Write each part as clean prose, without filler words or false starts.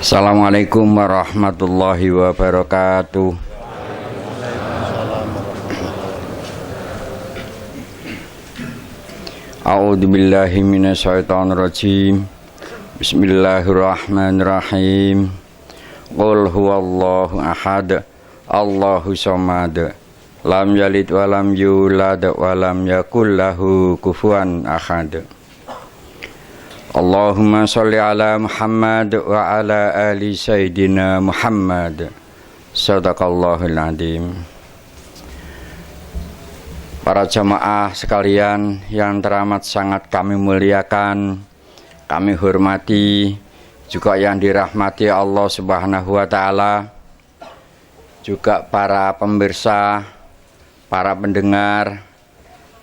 Assalamualaikum warahmatullahi wabarakatuh. A'udzu billahi minasyaitonir rajim. Bismillahirrahmanirrahim. Qul huwallahu ahad, Allahu samad, lam yalid wa lam yulad wa lam yakul lahu kufuwan ahad. Allahumma sholli ala Muhammad wa ala ali sayyidina Muhammad. Shadaqallahul azim. Para jamaah sekalian yang teramat sangat kami muliakan, kami hormati, juga yang dirahmati Allah Subhanahu wa taala, juga para pemirsa, para pendengar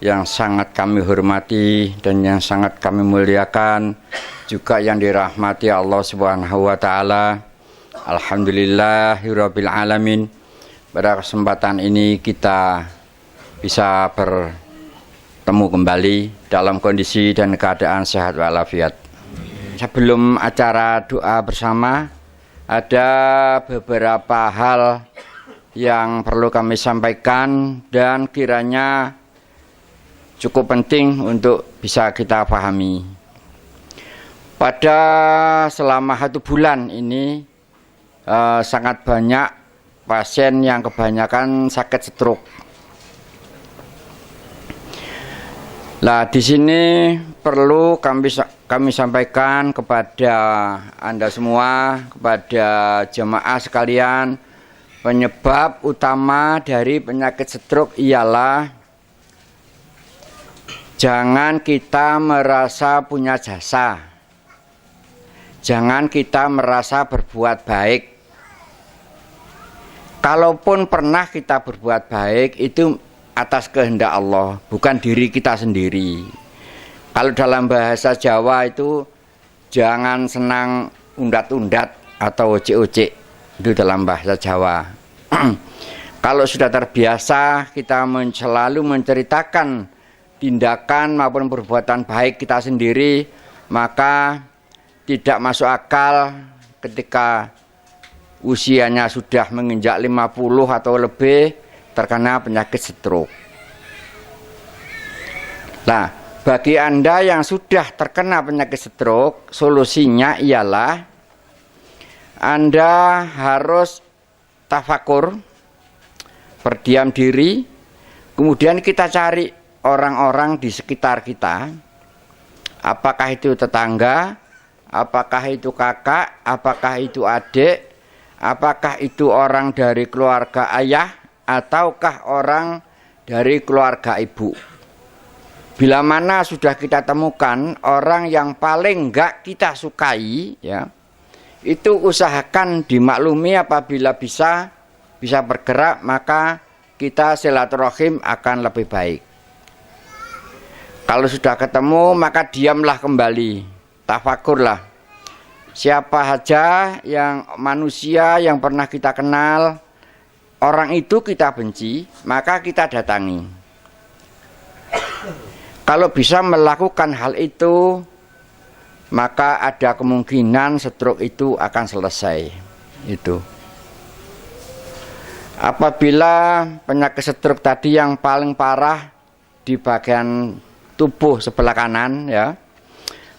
yang sangat kami hormati dan yang sangat kami muliakan, juga yang dirahmati Allah Subhanahu wa taala. Alhamdulillahirabbil alamin. Pada kesempatan ini kita bisa bertemu kembali dalam kondisi dan keadaan sehat walafiat. Sebelum acara doa bersama, ada beberapa hal yang perlu kami sampaikan dan kiranya cukup penting untuk bisa kita pahami. Pada selama 1 bulan ini sangat banyak pasien yang kebanyakan sakit stroke. Nah, di sini perlu kami sampaikan kepada Anda semua, kepada jemaah sekalian, penyebab utama dari penyakit stroke ialah jangan kita merasa punya jasa. Jangan kita merasa berbuat baik. Kalaupun pernah kita berbuat baik, itu atas kehendak Allah, bukan diri kita sendiri. Kalau dalam bahasa Jawa itu jangan senang undat-undat atau ojek-ojek. Itu dalam bahasa Jawa. Kalau sudah terbiasa kita selalu menceritakan tindakan maupun perbuatan baik kita sendiri, maka tidak masuk akal ketika usianya sudah menginjak 50 atau lebih terkena penyakit stroke. Nah, bagi Anda yang sudah terkena penyakit stroke, solusinya ialah Anda harus tafakur, berdiam diri, kemudian kita cari orang-orang di sekitar kita, apakah itu tetangga, apakah itu kakak, apakah itu adik, apakah itu orang dari keluarga ayah, ataukah orang dari keluarga ibu. Bila mana sudah kita temukan orang yang paling enggak kita sukai, ya, itu usahakan dimaklumi. Apabila bisa bergerak, maka kita silaturahim akan lebih baik. Kalau sudah ketemu, maka diamlah kembali, tafakurlah. Siapa saja yang manusia yang pernah kita kenal, orang itu kita benci, maka kita datangi. Kalau bisa melakukan hal itu, maka ada kemungkinan stroke itu akan selesai. Itu. Apabila penyakit stroke tadi yang paling parah di bagian tubuh sebelah kanan, ya,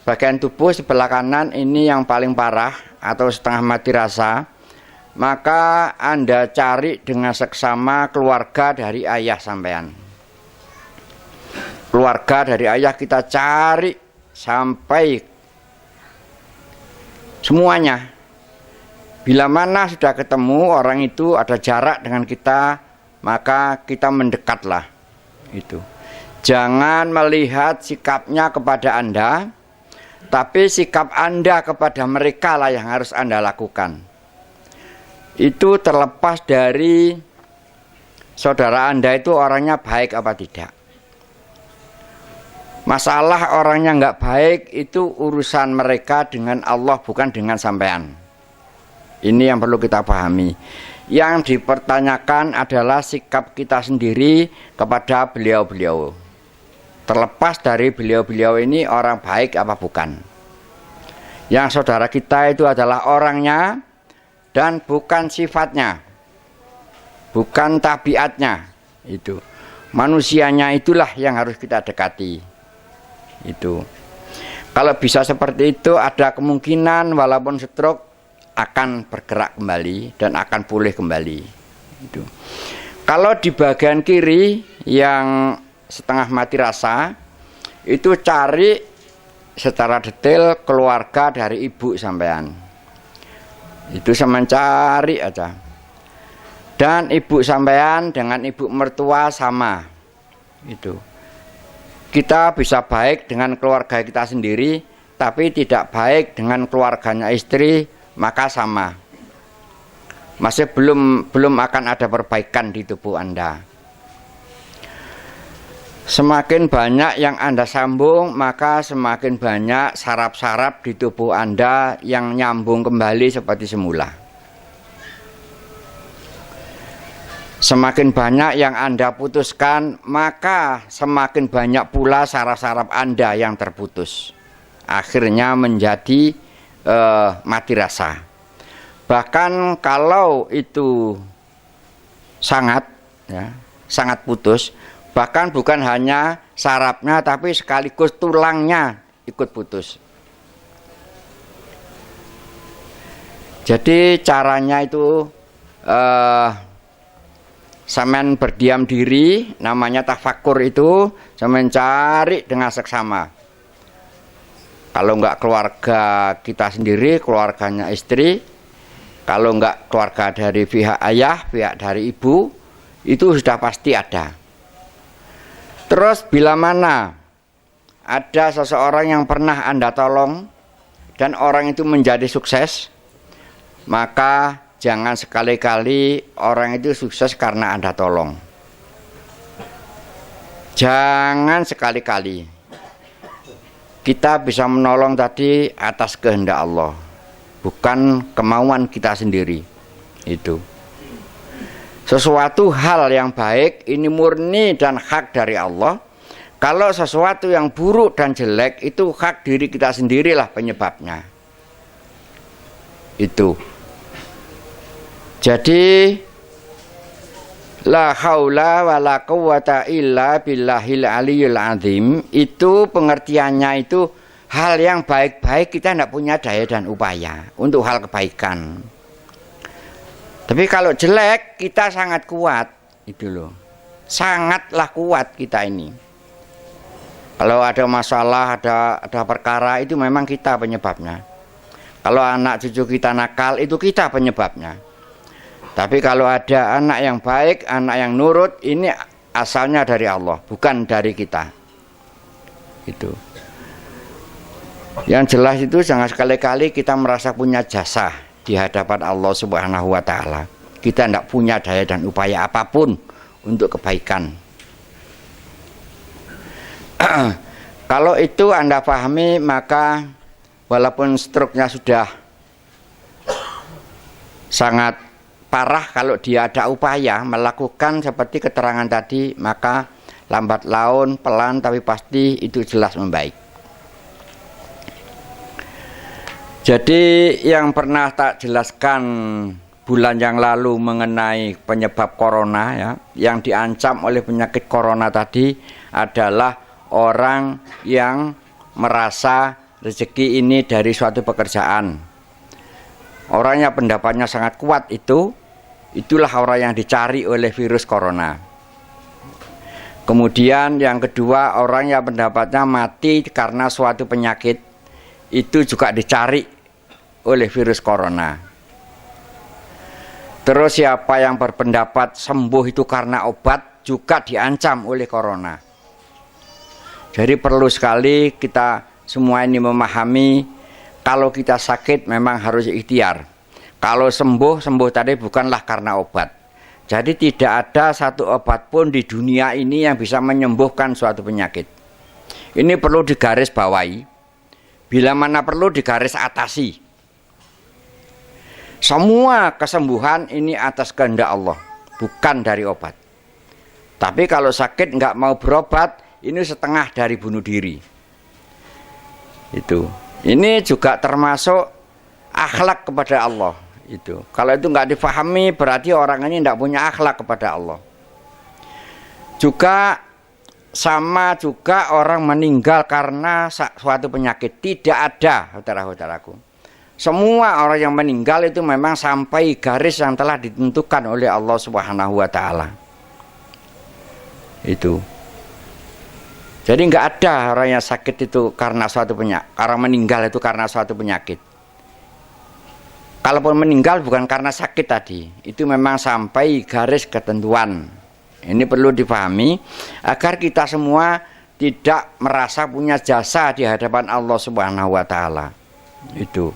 bagian tubuh sebelah kanan ini yang paling parah atau setengah mati rasa, maka Anda cari dengan seksama keluarga dari ayah sampean. Keluarga dari ayah kita cari sampai semuanya. Bila mana sudah ketemu orang itu ada jarak dengan kita, maka kita mendekatlah. Itu. Jangan melihat sikapnya kepada Anda, tapi sikap Anda kepada mereka lah yang harus Anda lakukan. Itu terlepas dari saudara Anda itu orangnya baik apa tidak. Masalah orangnya nggak baik itu urusan mereka dengan Allah, bukan dengan sampean. Ini yang perlu kita pahami. Yang dipertanyakan adalah sikap kita sendiri kepada beliau-beliau. Terlepas dari beliau-beliau ini orang baik apa bukan. Yang saudara kita itu adalah orangnya dan bukan sifatnya, bukan tabiatnya. Itu manusianya itulah yang harus kita dekati. Itu kalau bisa seperti itu, ada kemungkinan walaupun stroke akan bergerak kembali dan akan pulih kembali. Itu kalau di bagian kiri yang setengah mati rasa, itu cari secara detail keluarga dari ibu sampean. Itu sampean cari aja. Dan ibu sampean dengan ibu mertua sama. Itu kita bisa baik dengan keluarga kita sendiri, tapi tidak baik dengan keluarganya istri, maka sama. Masih belum akan ada perbaikan di tubuh Anda. Semakin banyak yang Anda sambung, maka semakin banyak saraf-saraf di tubuh Anda yang nyambung kembali seperti semula. Semakin banyak yang Anda putuskan, maka semakin banyak pula saraf-saraf Anda yang terputus. Akhirnya menjadi mati rasa. Bahkan kalau itu sangat putus, bahkan bukan hanya sarafnya tapi sekaligus tulangnya ikut putus. Jadi caranya itu sampean berdiam diri, namanya tafakur itu, sampean cari dengan seksama. Kalau enggak keluarga kita sendiri, keluarganya istri, kalau enggak keluarga dari pihak ayah, pihak dari ibu, itu sudah pasti ada. Terus bila mana ada seseorang yang pernah Anda tolong dan orang itu menjadi sukses, maka jangan sekali-kali orang itu sukses karena Anda tolong. Jangan sekali-kali. Kita bisa menolong tadi atas kehendak Allah, bukan kemauan kita sendiri. Itu sesuatu hal yang baik ini murni dan hak dari Allah. Kalau sesuatu yang buruk dan jelek itu hak diri kita sendirilah penyebabnya. Itu. Jadi la haula wala quwata illa billahil aliyul azim, itu pengertiannya itu hal yang baik-baik kita tidak punya daya dan upaya untuk hal kebaikan. Tapi kalau jelek kita sangat kuat, itu loh. Sangatlah kuat kita ini. Kalau ada masalah, ada perkara, itu memang kita penyebabnya. Kalau anak cucu kita nakal, itu kita penyebabnya. Tapi kalau ada anak yang baik, anak yang nurut, ini asalnya dari Allah, bukan dari kita. Itu. Yang jelas itu jangan sekali-kali kita merasa punya jasa di hadapan Allah Subhanahu wa Ta'ala. Kita tidak punya daya dan upaya apapun untuk kebaikan. Kalau itu Anda pahami, maka walaupun stroke-nya sudah sangat parah, kalau dia ada upaya melakukan seperti keterangan tadi, maka lambat laun, pelan tapi pasti itu jelas membaik. Jadi yang pernah tak jelaskan bulan yang lalu mengenai penyebab corona, ya, yang diancam oleh penyakit corona tadi adalah orang yang merasa rezeki ini dari suatu pekerjaan. Orang yang pendapatnya sangat kuat itulah orang yang dicari oleh virus corona. Kemudian yang kedua, orang yang pendapatnya mati karena suatu penyakit, itu juga dicari oleh virus corona. Terus siapa yang berpendapat sembuh itu karena obat, juga diancam oleh corona. Jadi perlu sekali kita semua ini memahami, kalau kita sakit memang harus ikhtiar. Kalau sembuh tadi bukanlah karena obat. Jadi tidak ada satu obat pun di dunia ini yang bisa menyembuhkan suatu penyakit. Ini perlu digaris bawahi. Bila mana perlu digaris atasi. Semua kesembuhan ini atas kehendak Allah, bukan dari obat. Tapi kalau sakit nggak mau berobat, ini setengah dari bunuh diri. Itu. Ini juga termasuk akhlak kepada Allah. Itu kalau itu nggak difahami berarti orang ini tidak punya akhlak kepada Allah. Juga sama juga orang meninggal karena suatu penyakit. Tidak ada, saudara-saudaraku. Semua orang yang meninggal itu memang sampai garis yang telah ditentukan oleh Allah Subhanahu wa Ta'ala. Itu. Jadi nggak ada orang yang sakit itu karena suatu penyakit. Orang meninggal itu karena suatu penyakit. Kalaupun meninggal bukan karena sakit tadi, itu memang sampai garis ketentuan. Ini perlu dipahami agar kita semua tidak merasa punya jasa di hadapan Allah Subhanahu wa Ta'ala. Itu.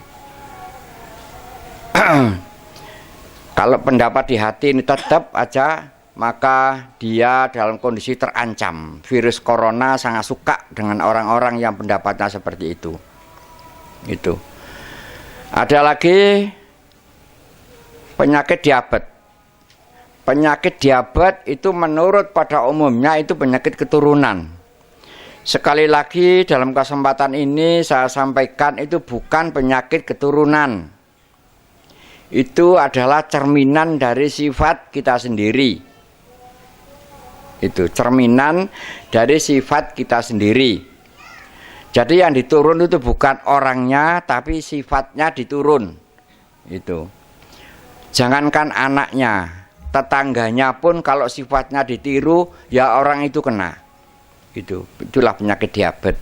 Kalau pendapat di hati ini tetap aja, maka dia dalam kondisi terancam. Virus corona sangat suka dengan orang-orang yang pendapatnya seperti itu. Itu. Ada lagi penyakit diabetes. Penyakit diabetes itu menurut pada umumnya itu penyakit keturunan. Sekali lagi dalam kesempatan ini saya sampaikan itu bukan penyakit keturunan. Itu adalah cerminan dari sifat kita sendiri. Itu cerminan dari sifat kita sendiri. Jadi yang diturun itu bukan orangnya tapi sifatnya diturun. Itu. Jangankan anaknya, tetangganya pun kalau sifatnya ditiru ya orang itu kena. Itulah penyakit diabetes.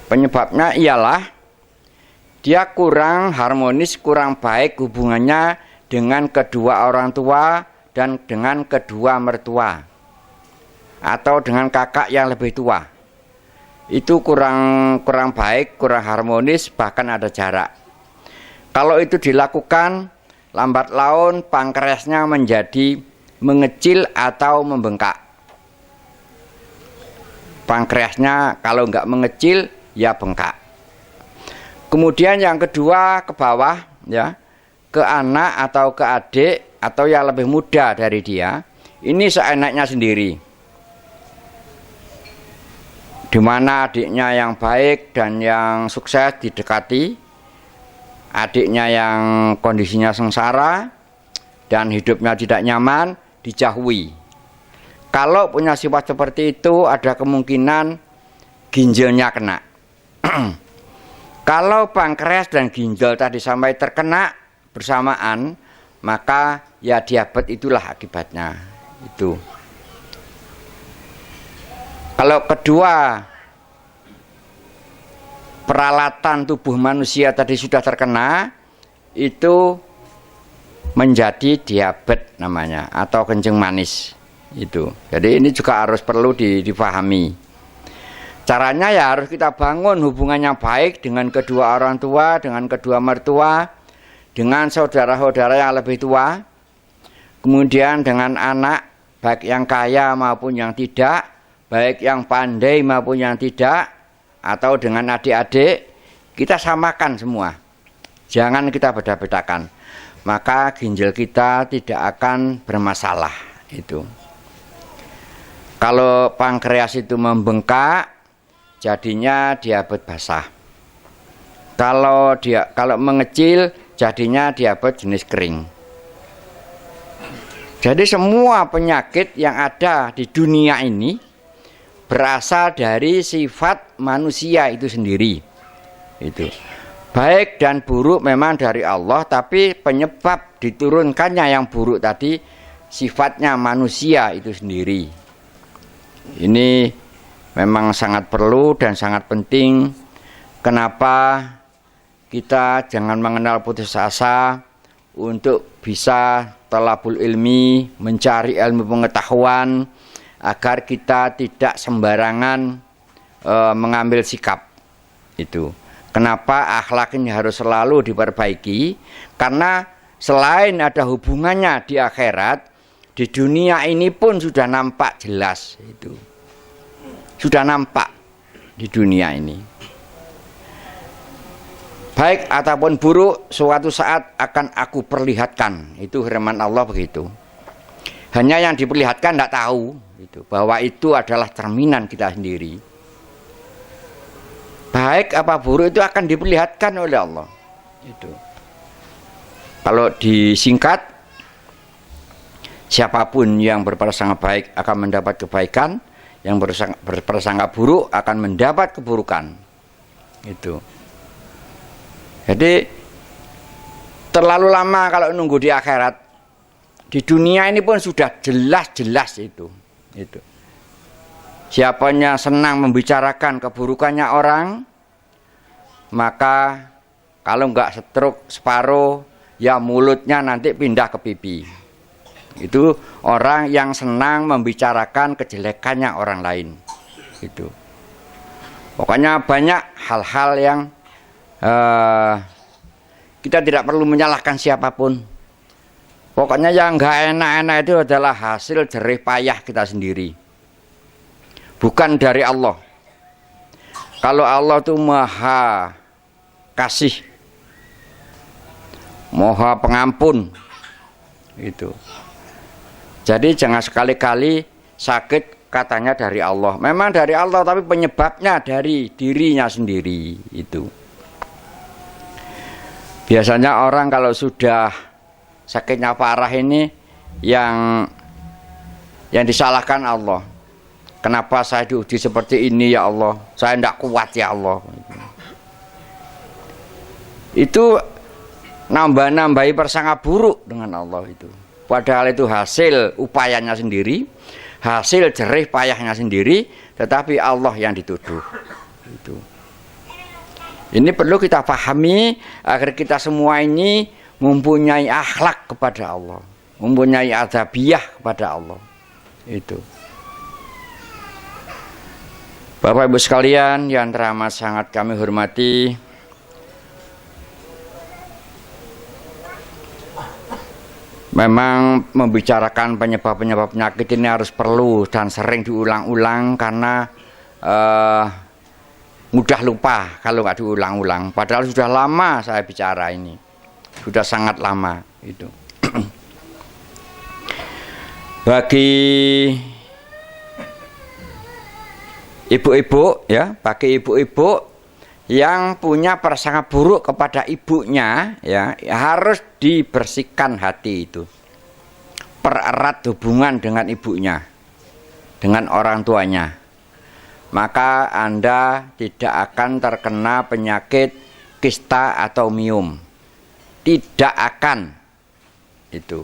Penyebabnya ialah dia kurang harmonis, kurang baik hubungannya dengan kedua orang tua dan dengan kedua mertua atau dengan kakak yang lebih tua. Itu kurang baik, kurang harmonis, bahkan ada jarak. Kalau itu dilakukan, lambat laun pankreasnya menjadi mengecil atau membengkak. Pankreasnya kalau nggak mengecil ya bengkak. Kemudian yang kedua ke bawah ya, ke anak atau ke adik atau yang lebih muda dari dia. Ini seenaknya sendiri. Di mana adiknya yang baik dan yang sukses didekati, adiknya yang kondisinya sengsara dan hidupnya tidak nyaman dijauhi. Kalau punya sifat seperti itu ada kemungkinan ginjalnya kena. Kalau pankreas dan ginjal tadi sampai terkena bersamaan, maka ya diabetes itulah akibatnya. Itu. Kalau kedua peralatan tubuh manusia tadi sudah terkena, itu menjadi diabetes namanya atau kencing manis. Itu. Jadi ini juga harus perlu dipahami. Caranya ya harus kita bangun hubungan yang baik dengan kedua orang tua, dengan kedua mertua, dengan saudara-saudara yang lebih tua, kemudian dengan anak, baik yang kaya maupun yang tidak, baik yang pandai maupun yang tidak, atau dengan adik-adik, kita samakan semua. Jangan kita beda-bedakan. Maka ginjal kita tidak akan bermasalah. Itu. Kalau pankreas itu membengkak, jadinya diabetes basah. Kalau mengecil, jadinya diabetes jenis kering. Jadi semua penyakit yang ada di dunia ini berasal dari sifat manusia itu sendiri. Itu. Baik dan buruk memang dari Allah, tapi penyebab diturunkannya yang buruk tadi sifatnya manusia itu sendiri. Ini memang sangat perlu dan sangat penting. Kenapa kita jangan mengenal putus asa untuk bisa talabul ilmi, mencari ilmu pengetahuan agar kita tidak sembarangan mengambil sikap. Itu. Kenapa akhlak ini harus selalu diperbaiki? Karena selain ada hubungannya di akhirat, di dunia ini pun sudah nampak jelas. Itu sudah nampak di dunia ini. Baik ataupun buruk, suatu saat akan aku perlihatkan. Itu firman Allah begitu. Hanya yang diperlihatkan tidak tahu itu, bahwa itu adalah cerminan kita sendiri. baik apa buruk itu akan diperlihatkan oleh Allah. Itu. Kalau disingkat, siapapun yang berprasangka baik akan mendapat kebaikan, yang berprasangka buruk akan mendapat keburukan. Itu. Jadi terlalu lama kalau nunggu di akhirat. Di dunia ini pun sudah jelas-jelas itu. Siapanya senang membicarakan keburukannya orang, maka kalau enggak stroke separuh, ya mulutnya nanti pindah ke pipi. Itu orang yang senang membicarakan kejelekannya orang lain. Itu. Pokoknya banyak hal-hal yang kita tidak perlu menyalahkan siapapun. Pokoknya yang enggak enak-enak itu adalah hasil jerih payah kita sendiri. Bukan dari Allah. Kalau Allah itu maha kasih, maha pengampun. Itu. Jadi jangan sekali-kali sakit katanya dari Allah. Memang dari Allah, tapi penyebabnya dari dirinya sendiri. Itu. Biasanya orang kalau sudah sakitnya parah ini yang disalahkan Allah. Kenapa saya diuji seperti ini ya Allah? Saya tidak kuat ya Allah. Itu nambah-nambahi persangka buruk dengan Allah itu. Padahal itu hasil upayanya sendiri, hasil jerih payahnya sendiri, tetapi Allah yang dituduh. Itu. Ini perlu kita pahami agar kita semua ini mempunyai akhlak kepada Allah, mempunyai adabiyah kepada Allah. Itu. Bapak Ibu sekalian yang teramat sangat kami hormati, memang membicarakan penyebab-penyebab penyakit ini harus perlu dan sering diulang-ulang karena mudah lupa kalau nggak diulang-ulang. Padahal sudah lama saya bicara ini. Sudah sangat lama itu. Bagi ibu-ibu ya, bagi ibu-ibu yang punya prasangka buruk kepada ibunya ya, harus dibersihkan hati itu. Pererat hubungan dengan ibunya, dengan orang tuanya. Maka Anda tidak akan terkena penyakit kista atau miom. Tidak akan itu.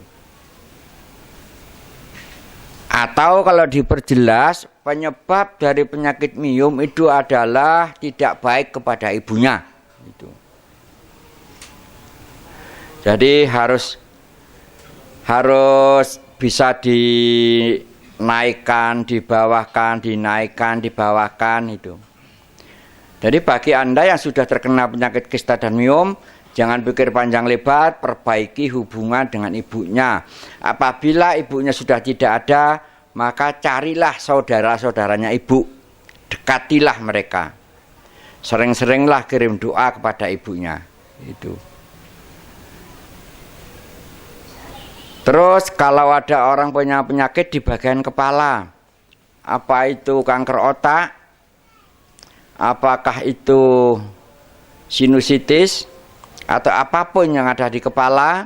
Atau kalau diperjelas, penyebab dari penyakit miom itu adalah tidak baik kepada ibunya. Itu. Jadi harus bisa dinaikkan, dibawahkan, dinaikkan, dibawahkan itu. Jadi bagi Anda yang sudah terkena penyakit kista dan miom, jangan pikir panjang lebar, perbaiki hubungan dengan ibunya. Apabila ibunya sudah tidak ada, maka carilah saudara-saudaranya ibu. Dekatilah mereka. Sering-seringlah kirim doa kepada ibunya. Itu. Terus kalau ada orang punya penyakit di bagian kepala, apa itu kanker otak? Apakah itu sinusitis? Atau apapun yang ada di kepala,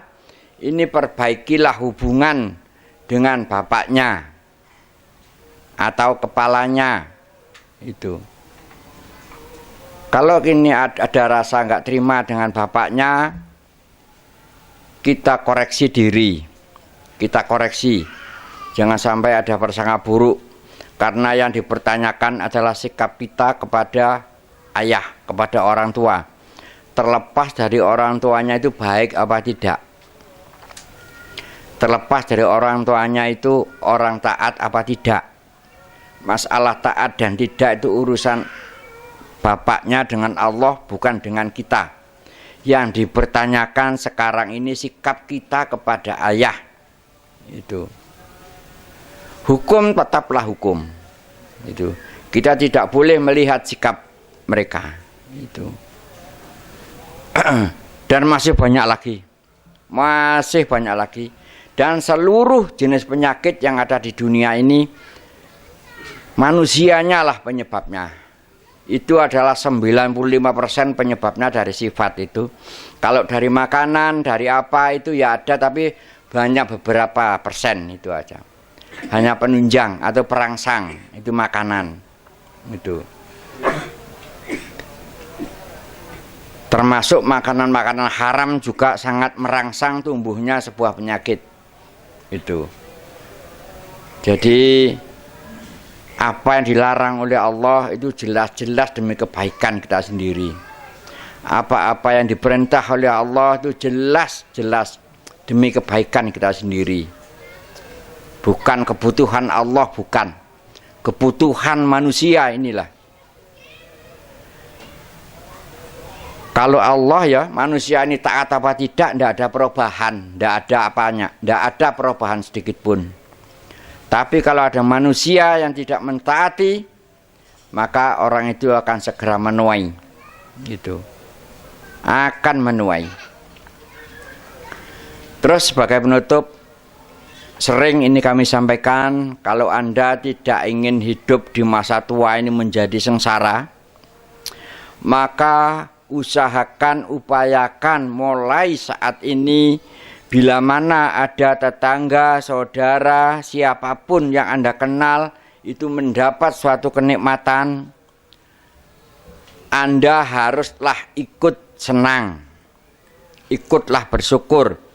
ini perbaikilah hubungan dengan bapaknya atau kepalanya. Itu. Kalau ini ada rasa nggak terima dengan bapaknya, kita koreksi diri, kita koreksi, jangan sampai ada prasangka buruk, karena yang dipertanyakan adalah sikap kita kepada ayah, kepada orang tua. Terlepas dari orang tuanya itu baik apa tidak, terlepas dari orang tuanya itu orang taat apa tidak, masalah taat dan tidak itu urusan bapaknya dengan Allah, bukan dengan kita. Yang dipertanyakan sekarang ini sikap kita kepada ayah. Itu. Hukum tetaplah hukum. Itu. Kita tidak boleh melihat sikap mereka. Itu. Dan masih banyak lagi, dan seluruh jenis penyakit yang ada di dunia ini manusianya lah penyebabnya. itu adalah 95% penyebabnya dari sifat itu. Kalau dari makanan, dari apa itu ya ada, tapi banyak beberapa persen itu aja. Hanya penunjang atau perangsang, itu makanan. Itu. Termasuk makanan-makanan haram juga sangat merangsang tumbuhnya sebuah penyakit. Itu. Jadi apa yang dilarang oleh Allah itu jelas-jelas demi kebaikan kita sendiri. Apa-apa yang diperintah oleh Allah itu jelas-jelas demi kebaikan kita sendiri. Bukan kebutuhan Allah, bukan. Kebutuhan manusia inilah. Kalau Allah ya, manusia ini taat apa tidak ada perubahan, tidak ada apanya, tidak ada perubahan sedikit pun. Tapi kalau ada manusia yang tidak mentaati, maka orang itu akan segera menuai. Gitu. Akan menuai. Terus sebagai penutup, sering ini kami sampaikan, kalau Anda tidak ingin hidup di masa tua ini menjadi sengsara, maka upayakan mulai saat ini, bila mana ada tetangga, saudara, siapapun yang Anda kenal itu mendapat suatu kenikmatan, Anda haruslah ikut senang, ikutlah bersyukur.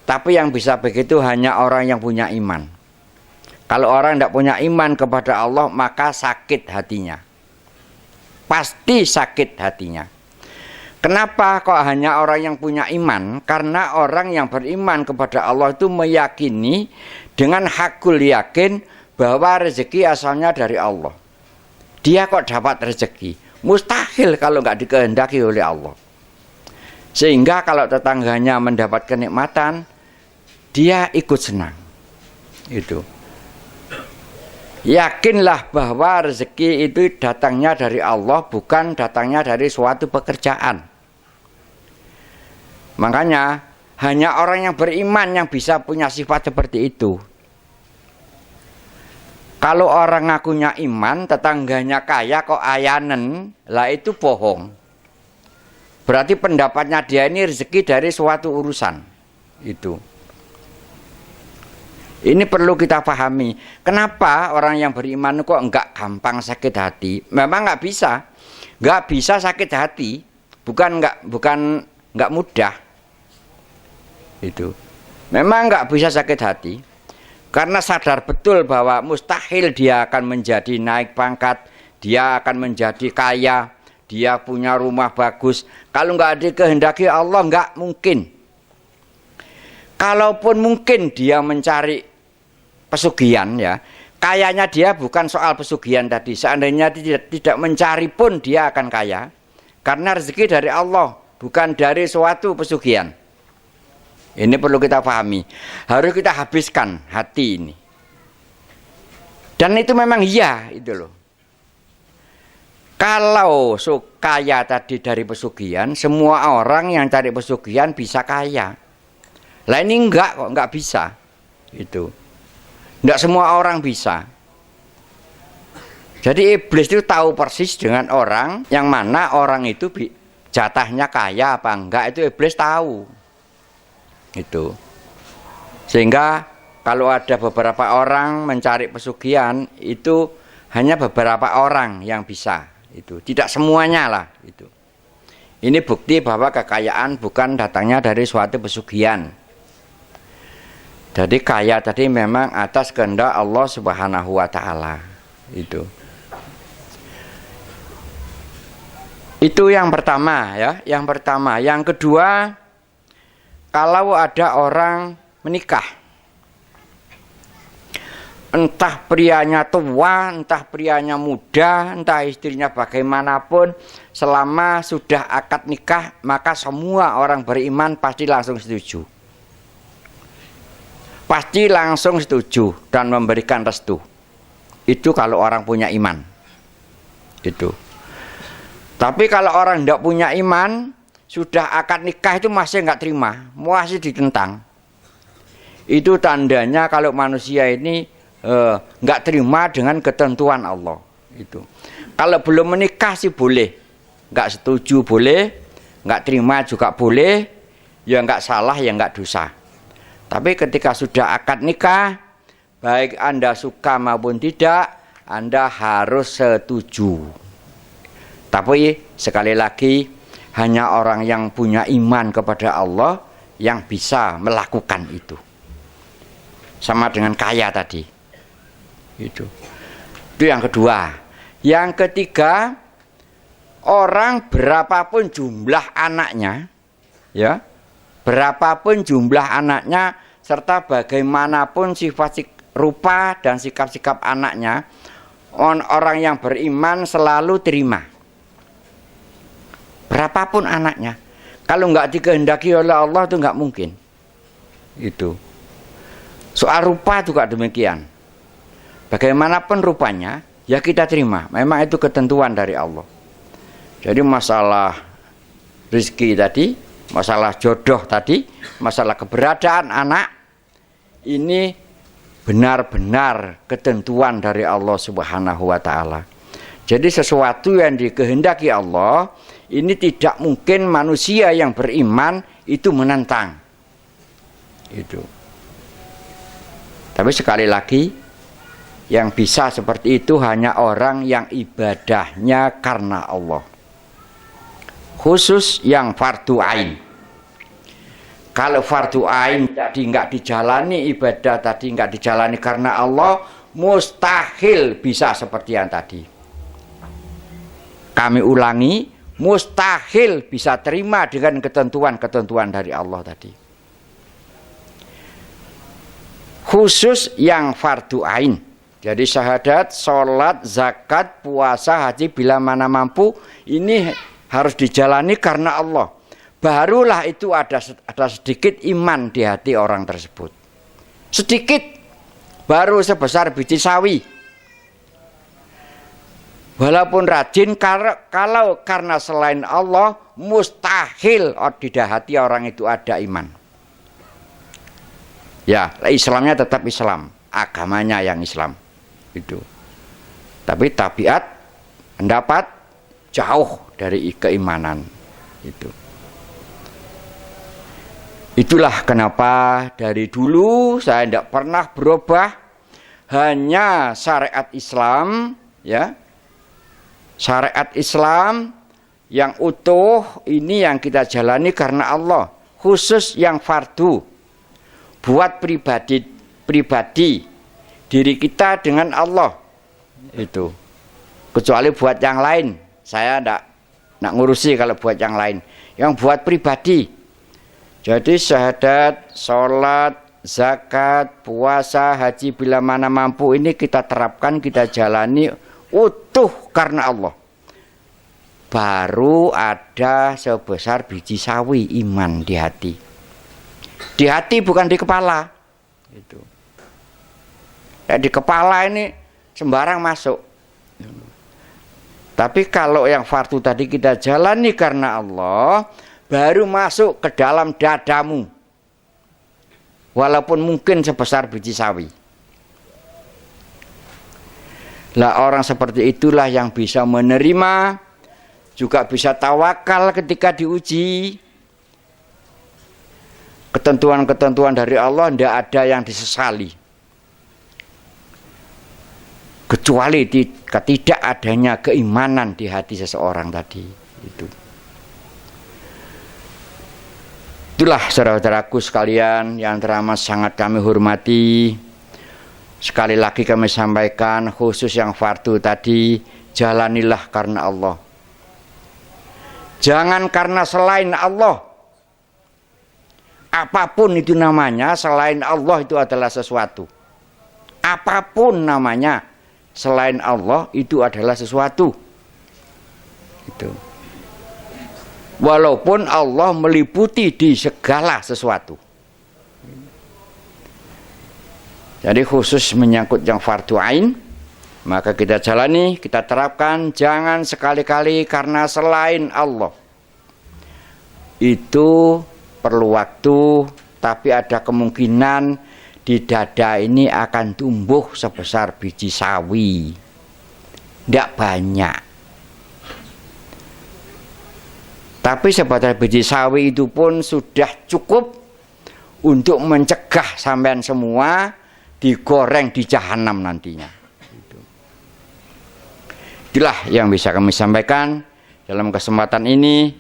Tapi yang bisa begitu hanya orang yang punya iman. Kalau orang tidak punya iman kepada Allah, maka sakit hatinya. Pasti sakit hatinya. Kenapa kok hanya orang yang punya iman? Karena orang yang beriman kepada Allah itu meyakini dengan hakul yakin bahwa rezeki asalnya dari Allah. Dia kok dapat rezeki? Mustahil kalau nggak dikehendaki oleh Allah. Sehingga kalau tetangganya mendapat kenikmatan, dia ikut senang. Itu. Yakinlah bahwa rezeki itu datangnya dari Allah, bukan datangnya dari suatu pekerjaan. Makanya hanya orang yang beriman yang bisa punya sifat seperti itu. Kalau orang ngakunya iman, tetangganya kaya kok ayanen, lah itu bohong. Berarti pendapatnya dia ini rezeki dari suatu urusan. Itu. Ini perlu kita pahami. Kenapa orang yang beriman kok enggak gampang sakit hati? Memang enggak bisa. Enggak bisa sakit hati. Bukan enggak mudah. Itu. Memang enggak bisa sakit hati. Karena sadar betul bahwa mustahil dia akan menjadi naik pangkat, dia akan menjadi kaya, dia punya rumah bagus. Kalau enggak dikehendaki Allah, enggak mungkin. Kalaupun mungkin dia mencari pesugihan ya, kayanya dia bukan soal pesugihan tadi. Seandainya tidak mencari pun dia akan kaya. Karena rezeki dari Allah, bukan dari suatu pesugihan. Ini perlu kita pahami. Harus kita habiskan hati ini. Dan itu memang iya, itu loh. Kalau kaya tadi dari pesugihan, semua orang yang cari pesugihan bisa kaya. Lah ini enggak kok, enggak bisa. Itu. Enggak semua orang bisa. Jadi iblis itu tahu persis dengan orang yang mana orang itu jatahnya kaya apa enggak, itu iblis tahu. Itu. Sehingga kalau ada beberapa orang mencari pesugihan, itu hanya beberapa orang yang bisa. Itu. Tidak semuanya lah itu. Ini bukti bahwa kekayaan bukan datangnya dari suatu pesugihan. Jadi kaya tadi memang atas kehendak Allah Subhanahu wa taala. Itu yang pertama ya, yang pertama. Yang kedua, kalau ada orang menikah, entah prianya tua, entah prianya muda, entah istrinya bagaimanapun, selama sudah akad nikah, maka semua orang beriman pasti langsung setuju. Pasti langsung setuju dan memberikan restu. Itu kalau orang punya iman. Itu. Tapi kalau orang tidak punya iman, sudah akad nikah itu masih nggak terima, masih ditentang. Itu tandanya kalau manusia ini nggak terima dengan ketentuan Allah. Itu. Kalau belum menikah sih boleh, nggak setuju boleh, nggak terima juga boleh, ya nggak salah ya nggak dosa. Tapi ketika sudah akad nikah, baik Anda suka maupun tidak, Anda harus setuju. Tapi sekali lagi, hanya orang yang punya iman kepada Allah yang bisa melakukan itu. Sama dengan kaya tadi. Itu yang kedua. Yang ketiga, orang berapapun jumlah anaknya, ya, berapapun jumlah anaknya, serta bagaimanapun sifat rupa dan sikap-sikap anaknya, orang yang beriman selalu terima. Berapapun anaknya, kalau nggak dikehendaki oleh Allah itu nggak mungkin. Itu. Soal rupa juga demikian. Bagaimanapun rupanya, ya kita terima. Memang itu ketentuan dari Allah. Jadi masalah rezeki tadi, masalah jodoh tadi, masalah keberadaan anak, ini benar-benar ketentuan dari Allah Subhanahu wa Ta'ala. Jadi sesuatu yang dikehendaki Allah, ini tidak mungkin manusia yang beriman itu menentang. Itu. Tapi sekali lagi, yang bisa seperti itu hanya orang yang ibadahnya karena Allah. Khusus yang fardu ain. Kalau fardu ain tadi nggak dijalani, ibadah tadi nggak dijalani karena Allah, mustahil bisa seperti yang tadi. Kami ulangi, mustahil bisa terima dengan ketentuan-ketentuan dari Allah tadi. Khusus yang fardu ain. Jadi syahadat, sholat, zakat, puasa, haji bila mana mampu, ini harus dijalani karena Allah. Barulah itu ada sedikit iman di hati orang tersebut. Sedikit, baru sebesar biji sawi. Walaupun rajin, kalau karena selain Allah, mustahil di hati orang itu ada iman. Ya, Islamnya tetap Islam, agamanya yang Islam. Itu. Tapi tabiat, pendapat jauh dari keimanan. Itu. Itulah kenapa dari dulu saya tidak pernah berubah, hanya syariat Islam, ya, syariat Islam yang utuh ini yang kita jalani karena Allah, khusus yang fardu buat pribadi diri kita dengan Allah itu. Kecuali buat yang lain, saya tidak ngurusi kalau buat yang lain. Yang buat pribadi, jadi syahadat, sholat, zakat, puasa, haji bila mana mampu ini kita terapkan, kita jalani utuh karena Allah. Baru ada sebesar biji sawi iman di hati. Di hati bukan di kepala. Itu. Ya, di kepala ini sembarang masuk. Tapi kalau yang fardu tadi kita jalani karena Allah, baru masuk ke dalam dadamu. Walaupun mungkin sebesar biji sawi. Lah orang seperti itulah yang bisa menerima, juga bisa tawakal ketika diuji. Ketentuan-ketentuan dari Allah tidak ada yang disesali. Kecuali tidak adanya keimanan di hati seseorang tadi. Itulah saudara-saudaraku sekalian yang teramat sangat kami hormati. Sekali lagi kami sampaikan, khusus yang fardu tadi, jalanilah karena Allah. Jangan karena selain Allah. Apapun itu namanya, selain Allah itu adalah sesuatu. Apapun namanya, selain Allah itu adalah sesuatu. Itu. Walaupun Allah meliputi di segala sesuatu. Jadi khusus menyangkut yang fardu ain, maka kita jalani, kita terapkan, jangan sekali-kali karena selain Allah. Itu perlu waktu, tapi ada kemungkinan di dada ini akan tumbuh sebesar biji sawi. Tidak banyak. Tapi sebatas biji sawi itu pun sudah cukup untuk mencegah sampean semua digoreng di jahanam nantinya. Itulah yang bisa kami sampaikan dalam kesempatan ini.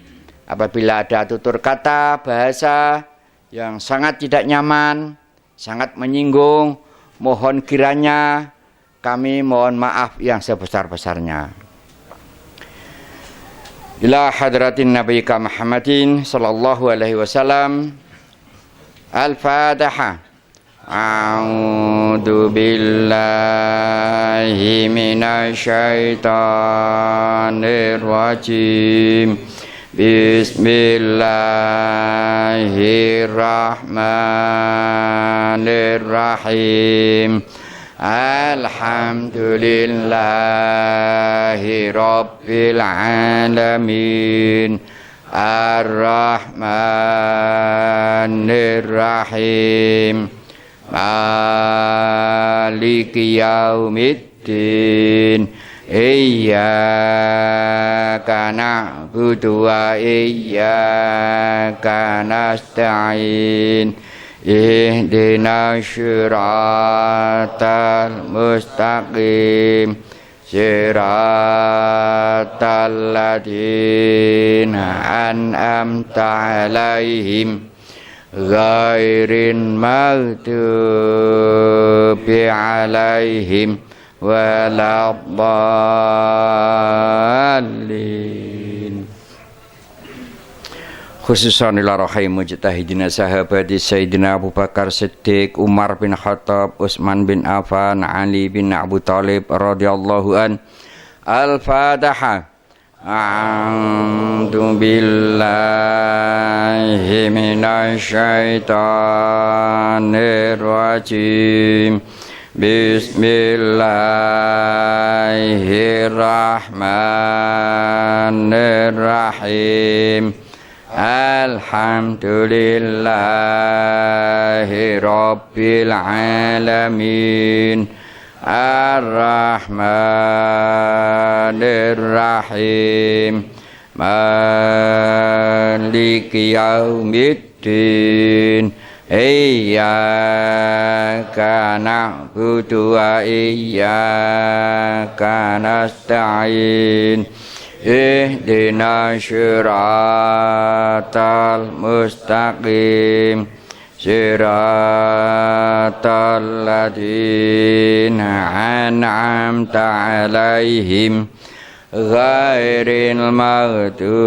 Apabila ada tutur kata, bahasa yang sangat tidak nyaman, sangat menyinggung, mohon kiranya kami mohon maaf yang sebesar-besarnya. Ila hadratin Nabi Muhammadin sallallahu alaihi wasallam. Al-Fatihah. A'udzu billahi minasyaitonir rajim. Bismillahirrahmanirrahim. Alhamdulillahi rabbil alamin. Ar-Rahmanir-Rahim. Maliki yaumiddin. Iyyaka na'budu wa iyyaka nasta'in. Ihdinas siratal mustaqim. Siratal ladzina an'amta 'alaihim ghairin maghdubi 'alaihim waladdallin. Khususan ila rahim mujtahidina sahabati Sayyidina Abu Bakar Siddiq, Umar bin Khattab, Utsman bin Affan, Ali bin Abu Thalib radhiyallahu an. Al-Fatihah. A'udzu billahi minasyaitonir rajim. Bismillahirrahmanirrahim. Alhamdulillahi rabbil alamin. Ar-Rahmanir-Rahim. Maliki yaumiddin. Iyyaka na'budu wa iyyaka nasta'in. Ihdinas siratal mustaqim. Siratal ladzina an'amta 'alaihim ghairil maghdubi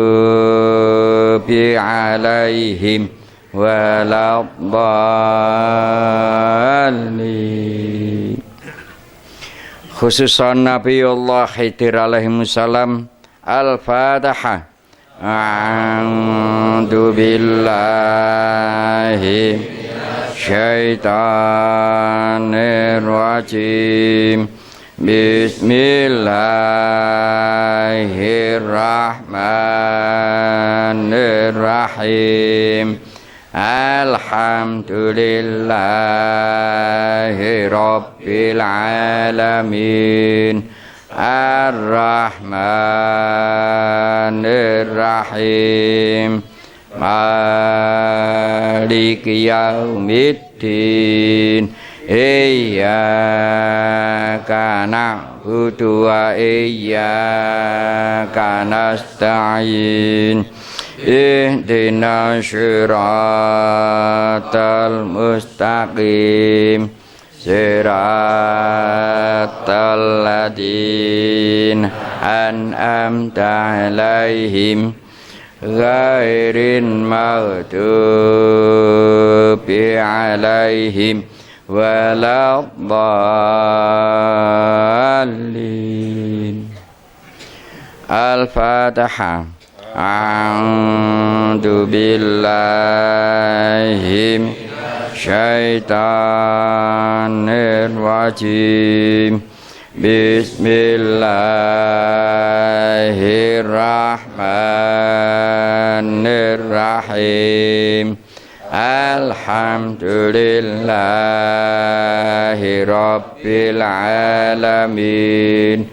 'alaihim waladdallin. Khususan Nabiullah Khidir alaihi salam. Al-Fatihah. A'udzu billahi syaitonir rajim. Bismillahirrahmanirrahim. Alhamdulillahi rabbil alamin. Ar-Rahmanir-Rahim. Maliki yaumiddin. Iyyaka na'budu wa iyyaka nasta'in. Ihdinas siratal mustaqim. Siratal ladzina an'amta 'alaihim ghairin maghdubi 'alaihim waladdallin. Al-Fatihah. A'udzu billahi syaitonir rajim. Bismillahirrahmanirrahim. Alhamdulillahi rabbil alamin.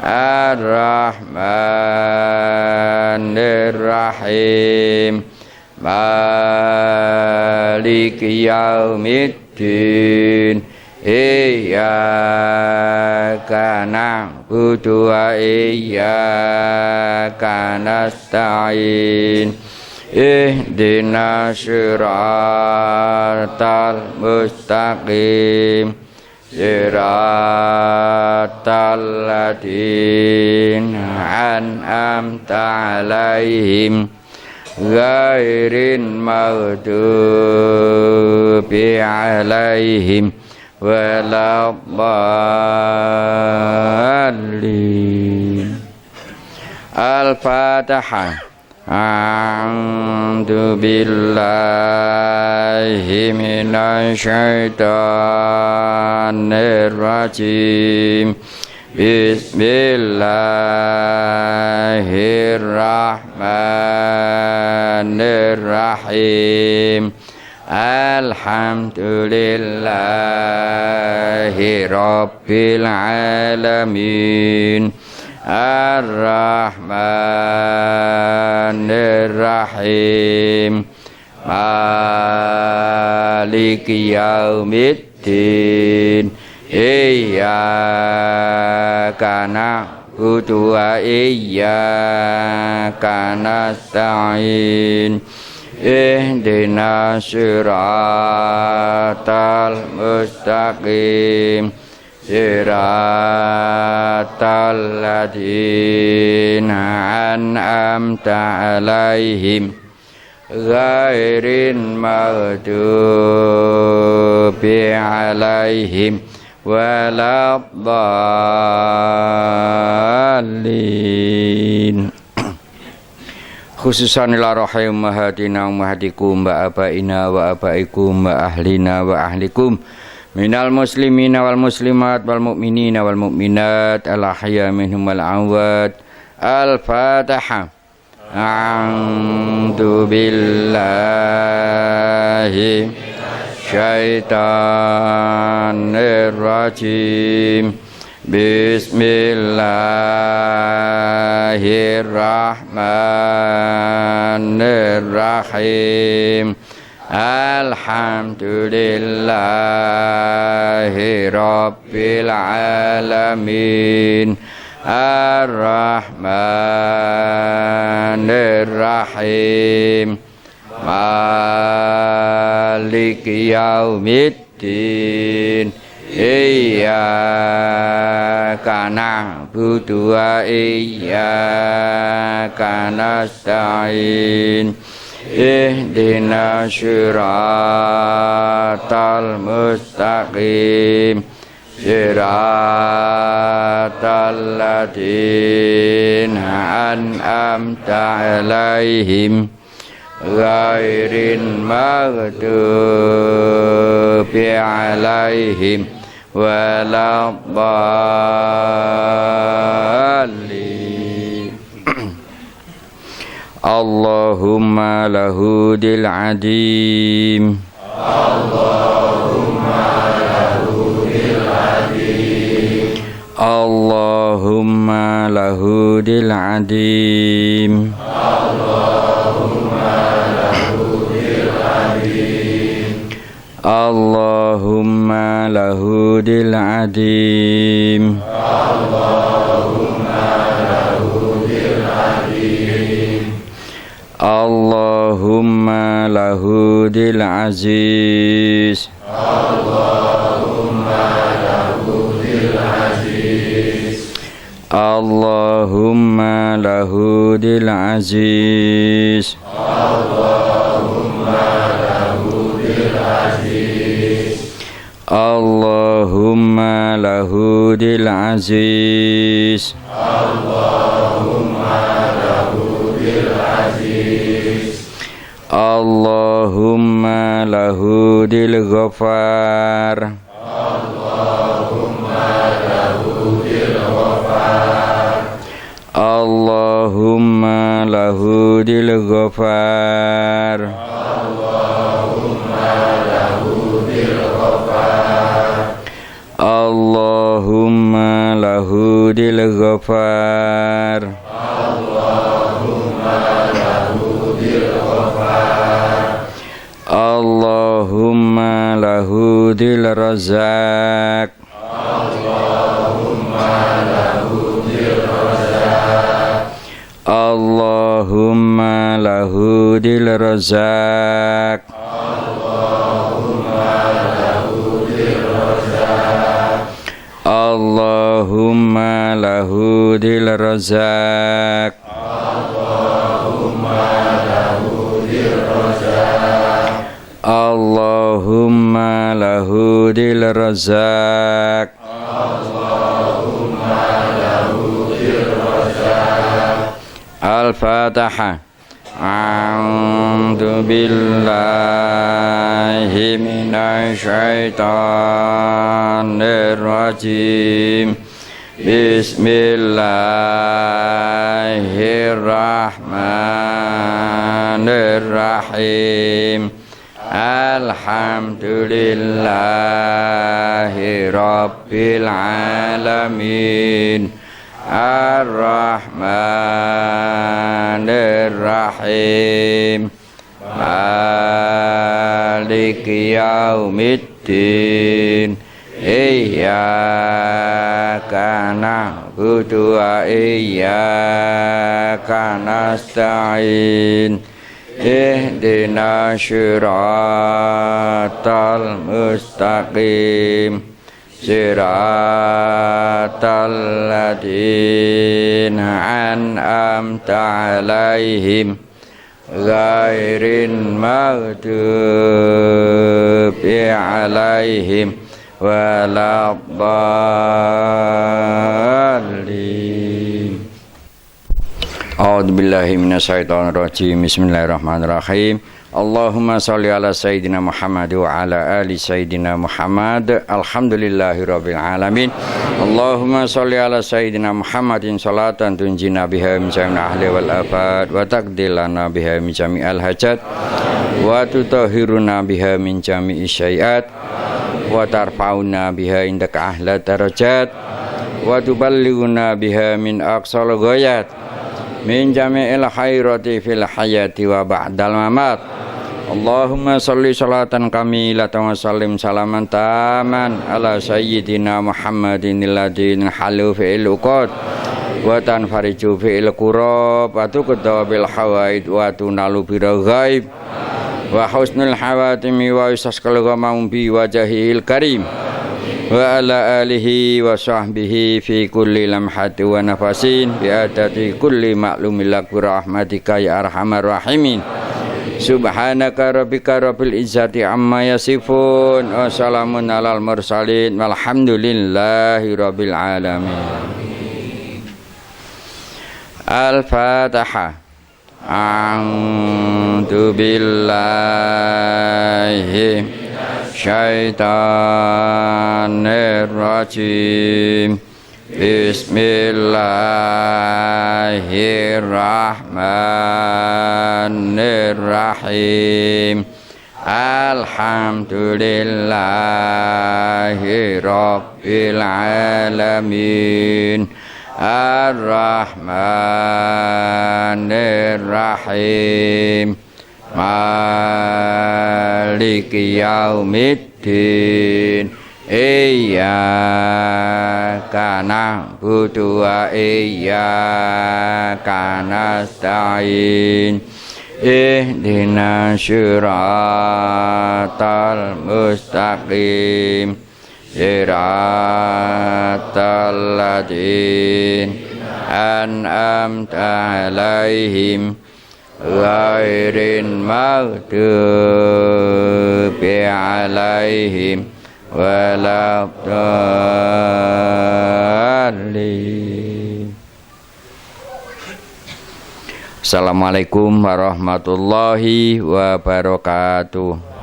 Ar-Rahmanir Rahim Maliki Yaumiddin Iyyaka na'budu wa iyyaka nasta'in Ihdinas siratal mustaqim Siratal ladzina an'amta 'alaihim Ghairin maghdubi 'alaihim waladdallin. Al-Fatihah. A'udzu billahi minasy syaithanir rajim. Bismillahirrahmanirrahim. Alhamdulillahi rabbil alamin. Ar-Rahmanir Rahim Maliki Yaumiddin Iyyaka na'budu wa iyyaka nasta'in Ihdinas siratal mustaqim Siratal ladzina an'amta 'alaihim Ghairin maghdubi 'alaihim waladdallin. Khususan ila rahim mahadina wa mahadikum wa abaina wa abaikum wa ahlina wa ahlikum minal muslimina wal muslimat wal mu'minina wal mu'minat al ahya minhum wal amwat. Al-Fatihah. A'udzu billahi syaitanir rajim. Bismillahirrahmanirrahim. Alhamdulillahi rabbil alamin. Ar-Rahmanir Rahim. Maliki Yaumiddin. Iyyaka na'budu wa iyyaka nasta'in. Ihdinas siratal mustaqim. Siratal ladzina an'amta 'alaihim Ghairin maghdubi 'alaihim waladdallin. Allahumma lahudil adim. Allahumma lahudil adim. Allahumma lahudil adim. Allahumma lahudil adim. Allahumma lahudil adim. Allahumma lahudil adim. Allahumma lahudil aziz. Allahumma lahudil aziz. Allahumma lahudil aziz. Allahumma lahudil aziz. Allahumma lahudil aziz. Allahumma lahudil aziz. Allahumma lahudil ghafar. Allahumma lahudil ghafar. Allahumma lahudil ghafar. Allahumma lahudil ghafar. Allahumma lahudil Ghafar. Allahumma lahu dil razak. Allahumma lahu dil razak. Allahumma lahu dil razak. Allahumma lahu dil razak. Al-Fatihah. A'udzu billahi minasy syaithanir rajim. Bismillahirrahmanirrahim. Alhamdulillahi rabbil alamin. Ar-Rahmanir-Rahim. Maliki yaumiddin. Iyyaka na'budu wa iyyaka nasta'in. Ihdinas siratal mustaqim. Siratal ladzina an'amta 'alaihim ghairin maghdubi 'alaihim waladdallin. A'udzu billahi minasyaitonir rajim. Bismillahirrahmanirrahim. Allahumma sholli ala sayyidina Muhammad wa ala ali sayyidina Muhammad. Alhamdulillahirabbil alamin. Allahumma sholli ala sayyidina Muhammadin sholatan tunjina biha min jami'il ahli wal afat wa taqdilana biha min jami'il hajat wa tutahhiruna biha min jami'i syai'at wa tarfa'una biha indaka ahla darajat wa tuballighuna biha min aqsal ghayat min jami'il khairati fil hayati wa ba'dal mamat. Allahumma sholli sholatan kamilatan wa sallim salaman taman ala sayyidina Muhammadin alladzi halu fi'il uqad wa tanfariju fi'il qurab wa tuqda bil hawaid wa tunalu bil ghaib wa husnul hawatimi wa yusasqal ghamam bi wajhil karim wa ala alihi wa sahbihi fi kulli lamhati wa nafasin bi adati kulli ma'lumin lak rahmatika ya arhamar rahimin. Subhanaka rabbika rabbil izzati amma yasifun wa salamun alal mursalin walhamdulillahi rabbil alamin. Al-Fatihah. A'udzu billahi syaitanir rajim. Bismillahirrahmanirrahim. Alhamdulillahi rabbil alamin. Ar-Rahmanir-Rahim. Maliki yaumiddin. Iyyaka na'budu wa iyyaka nasta'in. Ihdinas siratal mustaqim. Siratal ladzina an'amta 'alaihim ghairin maghdubi 'alaihim waladdallin. Assalamualaikum warahmatullahi wabarakatuh.